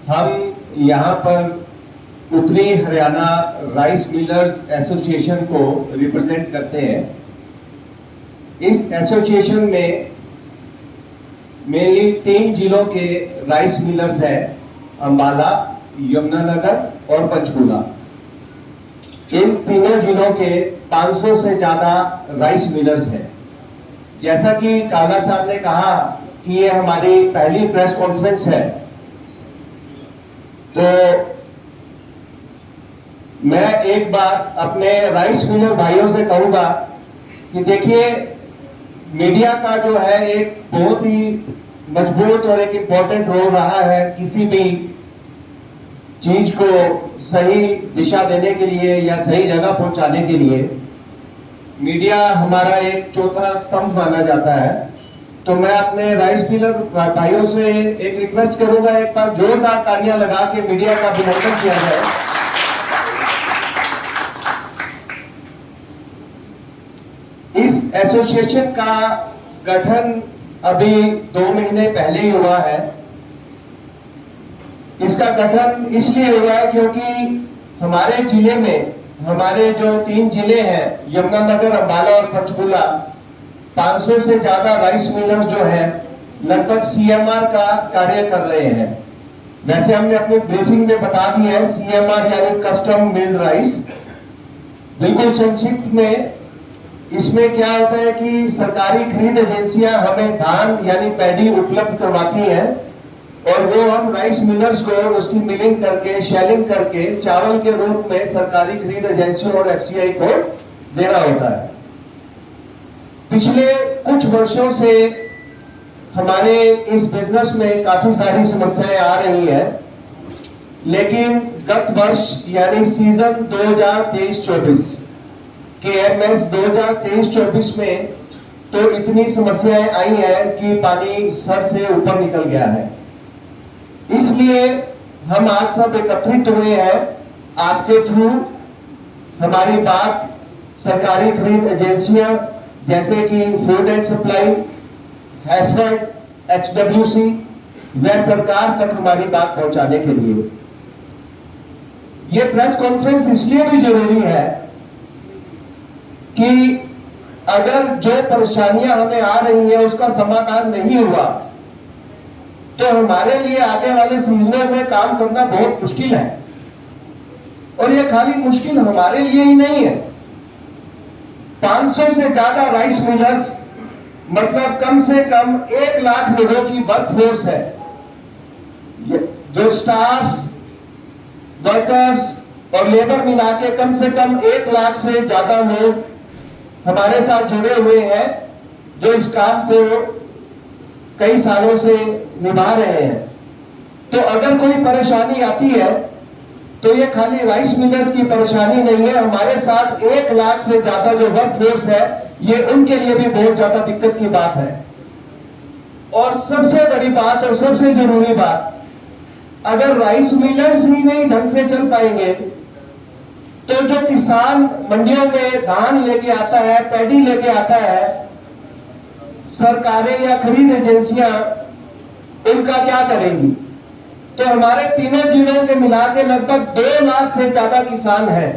हम यहाँ पर उत्तरी हरियाणा राइस मिलर्स एसोसिएशन को रिप्रेजेंट करते हैं। इस एसोसिएशन में मेनली 3 जिलों के राइस मिलर्स हैं, अंबाला, यमुनानगर और पंचकूला। इन तीनों जिलों के 500 से ज्यादा राइस मिलर्स हैं। जैसा कि कागा साहब ने कहा कि ये हमारी पहली प्रेस कॉन्फ्रेंस है, तो मैं एक बार अपने राइस मिलर भाइयों से कहूंगा कि देखिए, मीडिया का जो है एक बहुत ही मजबूत और एक इम्पोर्टेंट रोल रहा है किसी भी चीज को सही दिशा देने के लिए या सही जगह पहुंचाने के लिए। मीडिया हमारा एक चौथा स्तंभ माना जाता है। तो मैं अपने राइस मिलर भाइयों से एक रिक्वेस्ट करूंगा, एक बार जोरदार तालियां लगा के मीडिया का अभिनंदन किया जाए। इस एसोसिएशन का गठन अभी 2 महीने पहले ही हुआ है। इसका गठन इसलिए हुआ है क्योंकि हमारे जिले में, हमारे जो 3 जिले हैं, यमुनानगर, अंबाला और पंचकूला, 500 से ज्यादा राइस मिलर्स जो है लगभग सीएमआर का कार्य कर रहे हैं। वैसे हमने अपनी ब्रीफिंग में बता दिया है, सीएमआर यानी कस्टम मिल्ड राइस। बिल्कुल संक्षिप्त में इसमें क्या होता है कि सरकारी खरीद एजेंसियां हमें धान यानी पैडी उपलब्ध करवाती हैं और वो हम राइस मिलर्स को उसकी मिलिंग करके, शेलिंग करके चावल के रूप में सरकारी खरीद एजेंसियों और एफसीआई को देना होता है। पिछले कुछ वर्षों से हमारे इस बिजनेस में काफी सारी समस्याएं आ रही हैं, लेकिन गत वर्ष यानी सीजन 2023-24 KMS 2023-24 में तो इतनी समस्याएं आई हैं कि पानी सर से ऊपर निकल गया है। इसलिए हम आज सब एकत्रित हुए हैं आपके थ्रू। हमारी बात सरकारी खरीद एजेंसियां जैसे कि food and supply, HAFED, HWC व सरकार तक हमारी बात पहुंचाने के लिए ये प्रेस कॉन्फ्रेंस इसलिए भी जरूरी है कि अगर जो परेशानियां हमें आ रही है उसका समाधान नहीं हुआ तो हमारे लिए आगे वाले सीजनों में काम करना बहुत मुश्किल है। और ये खाली मुश्किल हमारे लिए ही नहीं है, 500 से ज्यादा राइस मिलर्स मतलब कम से कम 1 लाख लोगों की वर्कफोर्स है। जो स्टाफ, वर्कर्स और लेबर मिला के कम से कम 1 लाख से ज्यादा लोग हमारे साथ जुड़े हुए हैं, जो इस काम को कई सालों से निभा रहे हैं। तो अगर कोई परेशानी आती है तो ये खाली राइस मिलर्स की परेशानी नहीं है, हमारे साथ 1 लाख से ज्यादा जो वर्कफोर्स है ये उनके लिए भी बहुत ज्यादा दिक्कत की बात है। और सबसे बड़ी बात और सबसे जरूरी बात, अगर राइस मिलर्स ही नहीं ढंग से चल पाएंगे तो जो किसान मंडियों में धान लेके आता है, पैडी लेके आता है, सरकारें या खरीद एजेंसियां उनका क्या करेंगी? तो हमारे तीनों जिलों के मिला के लगभग 2 लाख से ज्यादा किसान हैं।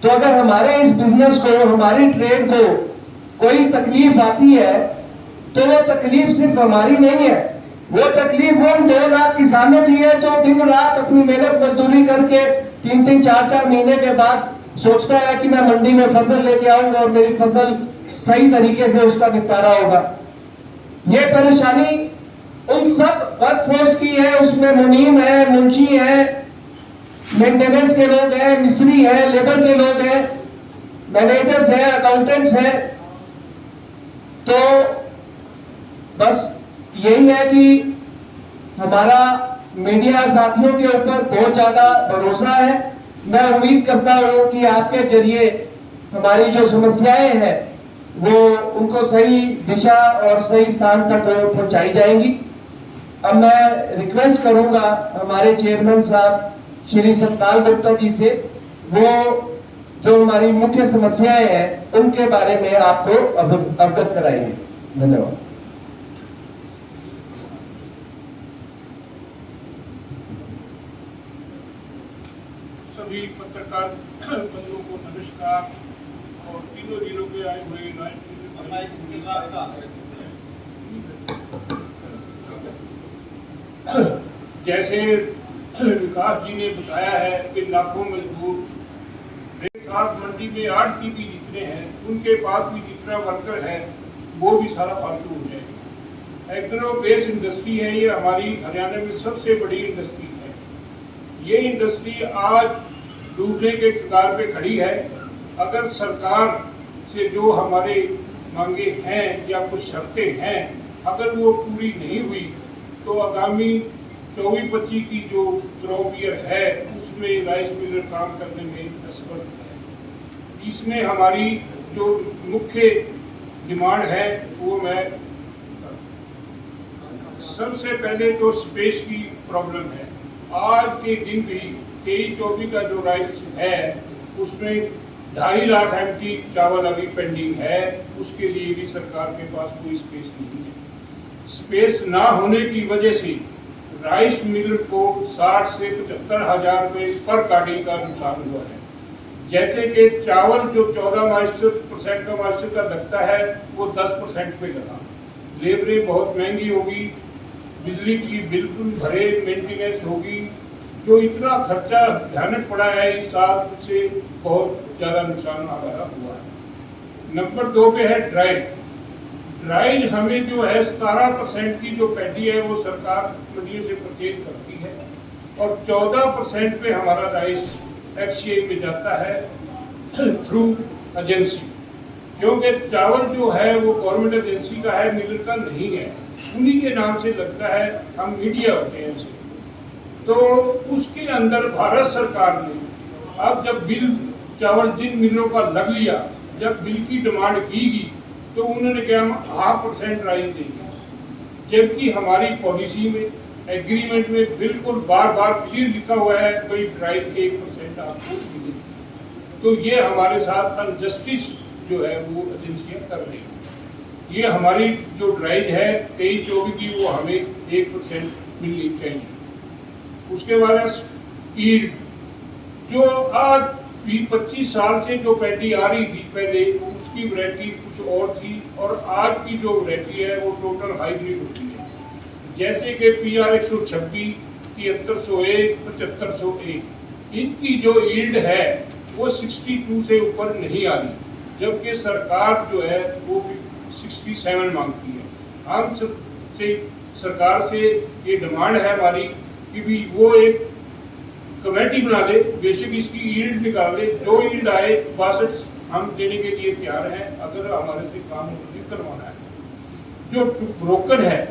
तो अगर हमारे इस बिजनेस को, हमारी ट्रेड को कोई तकलीफ आती है तो वो तकलीफ सिर्फ हमारी नहीं है, वो तकलीफ उन 2 लाख किसानों की है जो दिन रात अपनी मेहनत मजदूरी करके 3-3, 4-4 महीने के बाद सोचता है कि मैं मंडी में फसल लेके आऊंगा और मेरी फसल सही तरीके से उसका निपटारा होगा। ये परेशानी उन सब वर्कफोर्स की है, उसमें मुनीम है, मुंशी है, मेंटेनेंस के लोग हैं, मिस्त्री है, लेबर के लोग हैं, मैनेजर्स हैं, अकाउंटेंट्स हैं। तो बस यही है कि हमारा मीडिया साथियों के ऊपर बहुत ज्यादा भरोसा है। मैं उम्मीद करता हूं कि आपके जरिए हमारी जो समस्याएं हैं वो उनको सही दिशा और सही स्थान तक पहुंचाई जाएंगी। अब मैं रिक्वेस्ट करूंगा हमारे चेयरमैन साहब श्री सतपाल गुप्ता जी से, वो जो हमारी मुख्य समस्याएं हैं उनके बारे में आपको अवगत कराएंगे। धन्यवाद। सभी पत्रकार बंधुओं को नमस्कार। और तीनों जिलों के आए हुए जैसे विकास जी ने बताया है कि लाखों मजदूर मंडी में 8 टीपी जितने हैं उनके पास भी जितना वर्कर है वो भी सारा फालतू हो जाएगा। एग्रो बेस इंडस्ट्री है, ये हमारी हरियाणा में सबसे बड़ी इंडस्ट्री है। ये इंडस्ट्री आज डूबने के कगार पे खड़ी है। अगर सरकार से जो हमारे मांगे हैं या कुछ शर्तें हैं अगर वो पूरी नहीं हुई तो आगामी 24-25 की जो क्रॉप ईयर है उसमें राइस मिलर काम करने में असमर्थ है। इसमें हमारी जो मुख्य डिमांड है वो मैं सबसे पहले तो स्पेस की प्रॉब्लम है। आज के दिन भी 23-24 का जो राइस है उसमें 2.5 लाख MT चावल अभी पेंडिंग है, उसके लिए भी सरकार के पास कोई स्पेस नहीं है। स्पेस ना होने की वजह से राइस मिल को 60 से 75 हज़ार रुपये पर कार्डिंग का नुकसान हुआ है। जैसे कि चावल जो 14% का मॉइस्चर का लगता है वो 10% पे लगा। लेबरें बहुत महंगी होगी, बिजली की बिल्कुल भरे मेंटेनेंस होगी, जो इतना खर्चा भयानक पड़ा है इस साल से बहुत ज़्यादा नुकसान हमारा हुआ है। नंबर 2 पे है ड्राइज हमें जो है 17% की जो पैडी है वो सरकार मंडियों से परचेज करती है और 14% पे हमारा राइस FCI में जाता है थ्रू एजेंसी, क्योंकि चावल जो है वो गवर्नमेंट एजेंसी का है, मिलर का नहीं है, उन्हीं के नाम से लगता है, हम मीडिया होते हैं ऐसे। तो उसके अंदर भारत सरकार ने अब जब बिल चावल जिन मिलों का लग लिया, जब बिल की डिमांड की गई तो उन्होंने कहा हम 0.5% राइस देंगे, जबकि हमारी पॉलिसी में एग्रीमेंट में बिल्कुल बार बार क्लियर लिखा हुआ है कोई राइस 1% आपको मिले। तो ये हमारे साथ अनजस्टिस जो है वो एजेंसियाँ कर रही हैं। ये हमारी जो ड्राइज है 23-24 की वो हमें 1% मिलनी चाहिए। उसके बाद ईल्ड जो आज 20-25 साल से जो पैडी आ रही थी पहले उसकी वैरायटी कुछ और थी और आज की जो वैरायटी है वो टोटल हाइब्रिड होती है। जैसे कि PR 126, 7301, 7501, इनकी जो ईल्ड है वो 62 से ऊपर नहीं आ रही, जबकि सरकार जो है वो 67 मांगती है। हम सरकार से ये डिमांड है हमारी कि भी वो एक कमेटी बना दे, बेशक इसकी ईल्ड निकाल दे, जो ईल्ड आए 62 हम देने के लिए तैयार हैं अगर हमारे से काम करवाना है। जो ब्रोकन है,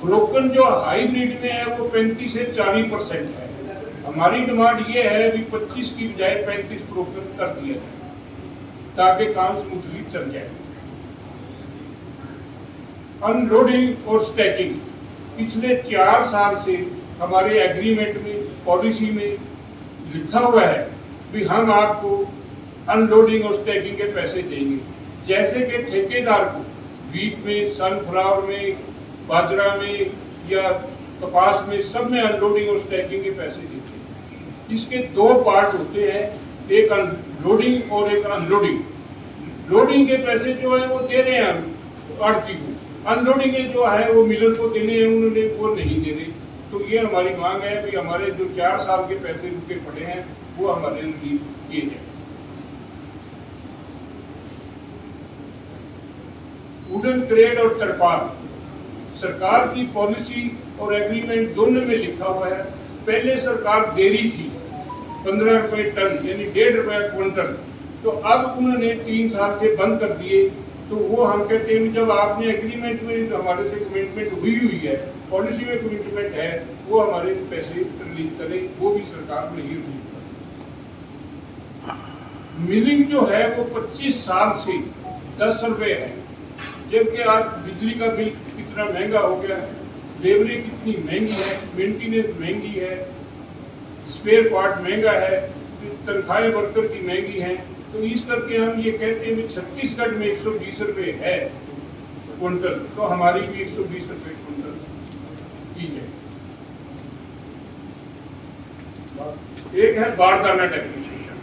ब्रोकन जो हाईब्रिड में है वो 35 से 40% है। हमारी डिमांड ये है कि 25 की बजाय 35 ब्रोकन कर दिया जाए ताकि काम स्मूथली चल जाए। अनलोडिंग और स्टैकिंग पिछले 4 साल से हमारे एग्रीमेंट में पॉलिसी में लिखा हुआ है कि हम आपको अनलोडिंग और स्टैकिंग के पैसे देंगे। जैसे कि ठेकेदार को वीट में, सनफ्लावर में, बाजरा में या कपास में सब में अनलोडिंग और स्टैकिंग के पैसे देते हैं। इसके 2 पार्ट होते हैं, एक अनलोडिंग और एक अनलोडिंग। लोडिंग के पैसे जो है वो दे रहे हैं हम आड़ती को, अनलोडिंग जो है वो मिलर को देने हैं, उन्होंने वो नहीं दे रहे। तो ये हमारी मांग है कि हमारे जो 4 साल के पैसे रुके पड़े हैं वो हमारे रिलीव किए जाए। वुडन क्रेड और तरपाल सरकार की पॉलिसी और एग्रीमेंट दोनों में लिखा हुआ है। पहले सरकार दे रही थी 15 रुपए टन यानी 1.5 रुपए क्विंटल, तो अब उन्होंने 3 साल से बंद कर दिए। तो वो हम कहते हैं जब आपने एग्रीमेंट में जो हमारे से कमिटमेंट हुई है, पॉलिसी में कमिटमेंट है, वो हमारे पैसे रिलीज करें, वो भी सरकार नहीं रिलीज कर। मिलिंग जो है वो 25 साल से 10 रुपए है, जबकि आज बिजली का बिल कितना महंगा हो गया है, लेबरें कितनी महंगी है, मेंटेनेंस महंगी है, स्पेयर पार्ट महंगा है, तनख्वाहें वर्कर की महंगी हैं। तो इस करके हम ये कहते हैं कि छत्तीसगढ़ में 120 रुपये है क्विंटल, तो हमारी भी 120 रुपये क्विंटल की है। एक है बारदाना डेप्रिसिएशन,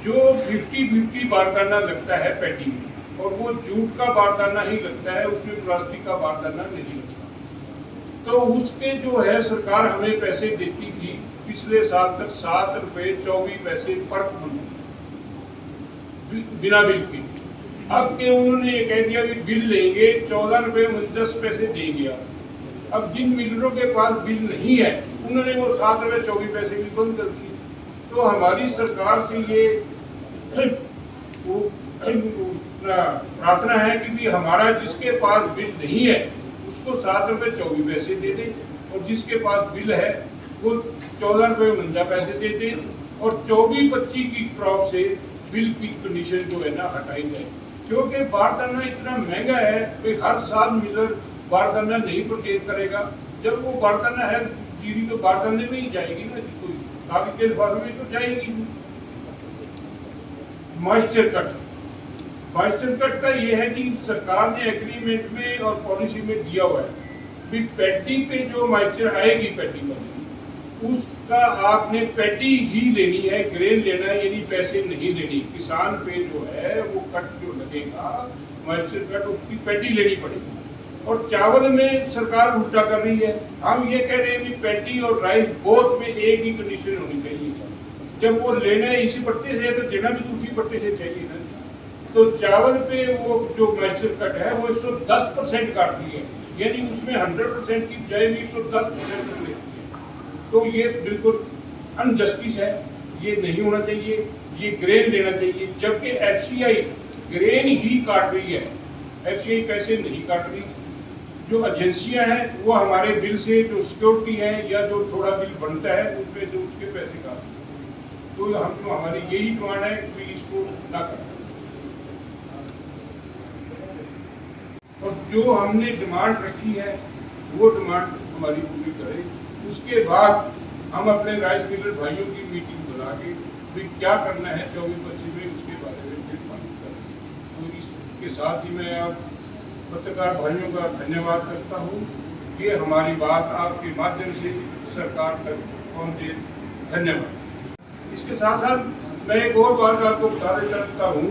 जो 50-50 बारदाना लगता है पैडी में, और वो जूट का बारदाना ही लगता है, उसमें प्लास्टिक का बारदाना नहीं लगता। तो उसके जो है सरकार हमें पैसे देती थी पिछले साल तक 7 रुपये 24 पैसे पर मन बिना बिल के। अब के उन्होंने ये कह दिया कि बिल लेंगे 14 रुपये 10 पैसे देंगे आप। अब जिन मिलरों के पास बिल नहीं है उन्होंने वो 7 रुपये 24 पैसे भी बंद कर दिए। तो हमारी सरकार से ये प्रार्थना है कि भी हमारा जिसके पास बिल नहीं है उसको 7 रुपये 24 पैसे दे दें, और जिसके पास बिल है वो 14 रुपये 49 पैसे दे दें, और 24-25 की क्रॉप से बिल की कंडीशन जो है ना हटाई जाए। क्योंकि बारदाना इतना महंगा है कि हर साल मिलर बारदाना नहीं परचेज करेगा। जब वो बारदाना है जीरी तो बारदाने में ही जाएगी ना, कोई काफी तेल फार्म में तो जाएगी। मॉइस्चर कट का ये है कि सरकार ने एग्रीमेंट में और पॉलिसी में दिया हुआ है भी पैडी पे जो मॉइस्चर आएगी पैडी में उसका आपने पैडी ही लेनी है, ग्रेन लेना है, यानी पैसे नहीं लेनी। किसान पे जो है वो कट जो लगेगा मॉइस्चर कट, उसकी पैडी लेनी पड़ेगी। और चावल में सरकार उल्टा कर रही है। हम ये कह रहे हैं कि पैडी और राइस बोथ में एक ही कंडीशन होनी चाहिए। जब वो लेना है इसी पट्टे से तो देना भी उसी पट्टे से चाहिए ना। तो चावल पे वो जो मॉइस्चर कट है वो 110% काटती है, यानी उसमें 100% की बजाय भी 110% लेती है। तो ये बिल्कुल अनजस्टिस है, ये नहीं होना चाहिए। ये ग्रेन लेना चाहिए, जबकि एफसीआई ग्रेन ही काट रही है, एफसीआई पैसे नहीं काट रही। जो एजेंसियां हैं वो हमारे बिल से जो सिक्योरिटी है या जो थोड़ा बिल बनता है उसमें जो उसके पैसे काटते हैं। तो हम तो हमारी यही डिमांड है कि इसको ना करें। और जो हमने डिमांड रखी है वो डिमांड हमारी पूरी करें। उसके बाद हम अपने राइस मिलर भाइयों की मीटिंग बुला के भी क्या करना है 24-25 में उसके बारे में फिर बात करें। तो इसके साथ ही मैं आप पत्रकार भाइयों का धन्यवाद करता हूँ। ये हमारी बात आपके माध्यम से सरकार तक पहुँचे। धन्यवाद। इसके साथ साथ मैं एक और बात आपको बताना चाहता हूँ,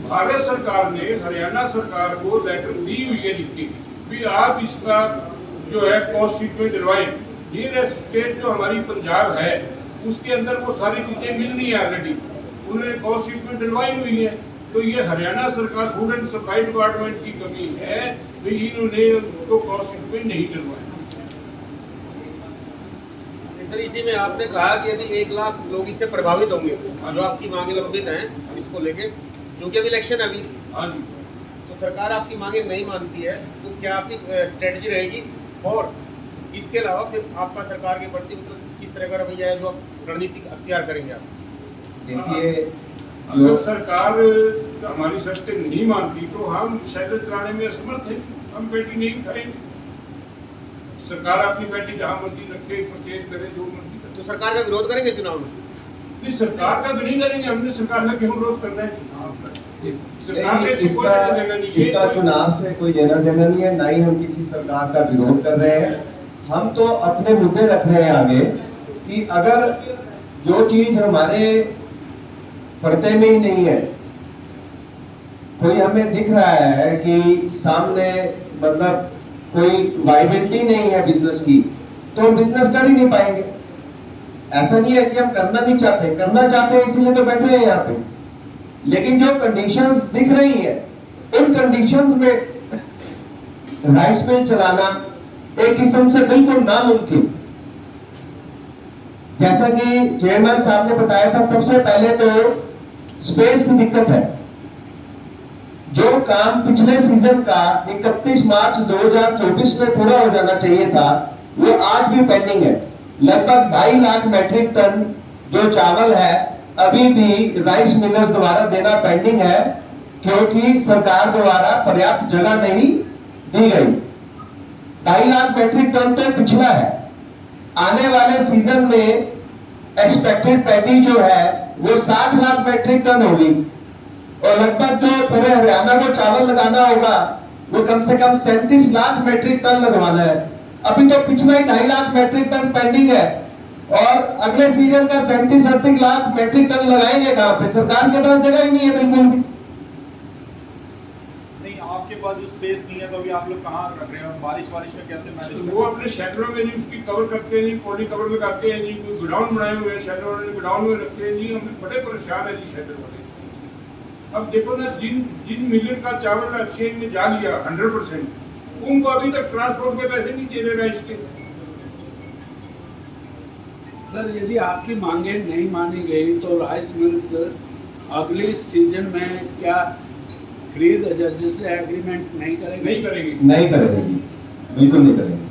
भारत सरकार ने हरियाणा सरकार को लेटर दी हुई है लिख के भी आप इसका जो है कॉस्ट शीट दिलवाएं। ये स्टेट जो हमारी पंजाब है उसके अंदर वो सारी चीज़ें मिल रही है ऑलरेडी, उन्होंने कॉस्ट शीट में दिलवाई हुई है। तो ये हरियाणा सरकार फूड एंड सप्लाई डिपार्टमेंट की कमी है कि इन्होंने उसको कॉस्ट शीट में नहीं दिलवाया। सर इसी में आपने कहा कि अभी 1 लाख लोग इससे प्रभावित होंगे, जो आपकी मांगे लंबित हैं इसको लेके, जो कि अभी इलेक्शन है अभी। हाँ जी। तो सरकार आपकी मांगे नहीं मानती है तो क्या आपकी स्ट्रेटजी रहेगी, और इसके अलावा फिर आपका सरकार के प्रति मतलब किस तरह का रवैया है जो आप रणनीति अख्तियार करेंगे आप? देखिए, अगर सरकार हमारी शर्तें नहीं मानती तो हम सैलर चलाने में असमर्थ हैं, हम पेटी नहीं उठाएंगे। सरकार अपनी पेटी जहाँ मर्जी रखे, परचेज करे, जो मर्जी करे। तो सरकार का विरोध करेंगे चुनाव में? नहीं, सरकार का तो नहीं करेंगे, हमने सरकार का क्यों विरोध करना है? इसका चुनाव से कोई लेना देना नहीं है, ना ही हम किसी सरकार का विरोध कर रहे हैं। हम तो अपने मुद्दे रख रहे हैं आगे कि अगर जो चीज हमारे पर्दे में ही नहीं है, कोई हमें दिख रहा है कि सामने मतलब कोई वाइबिलिटी नहीं है बिजनेस की, तो हम बिजनेस कर ही नहीं पाएंगे। ऐसा नहीं है कि हम करना नहीं चाहते, करना चाहते हैं इसीलिए तो बैठे हैं यहाँ पे। लेकिन जो कंडीशंस दिख रही है, उन कंडीशंस में राइस मिल चलाना एक किस्म से बिल्कुल नामुमकिन। जैसा कि चेयरमैन साहब ने बताया था, सबसे पहले तो स्पेस की दिक्कत है। जो काम पिछले सीजन का 31 मार्च 2024 में पूरा हो जाना चाहिए था, वो आज भी पेंडिंग है। लगभग 2.5 लाख मैट्रिक टन जो चावल है अभी भी राइस मिलर्स द्वारा देना पेंडिंग है, क्योंकि सरकार द्वारा पर्याप्त जगह नहीं दी गई। 2.5 लाख मैट्रिक टन तो पिछला है। आने वाले सीजन में एक्सपेक्टेड पैडी जो है वो 60 लाख मैट्रिक टन होगी, और लगभग जो पूरे हरियाणा को चावल लगाना होगा वो कम से कम 37 लाख मैट्रिक टन लगवाना है। अभी तो पिछला ही 2.5 लाख मैट्रिक टन पेंडिंग है। और अगले सीजन का 37-38 लाख मेट्रिक टन लगाएंगे कहाँ पे? सरकार के पास जगह ही नहीं है बिल्कुल भी। नहीं, आपके पास जो स्पेस नहीं है तो अभी आप लोग कहाँ रख रहे हो? बारिश में कैसे मैनेज? वो अपने शहरों में जी उसकी कवर करते हैं जी, पॉली कवर लगाते हैं जी, गोडाउन बनाए हुए हैं शहरों में, गोडाउन में रखते हैं जी। हम बड़े परेशान है जी शहर वाले। अब देखो ना, जिन मिलर का चावल एक्सचेंज में जा लिया 100%, उनको अभी तक ट्रांसपोर्ट के पैसे नहीं दे रहे राइस के। सर, यदि आपकी मांगे नहीं मानी गई तो राइस मिल्स अगले सीजन में क्या खरीद एजेंसी से एग्रीमेंट नहीं करेंगे? नहीं करेंगे। नहीं करेंगे, बिल्कुल नहीं करेंगे।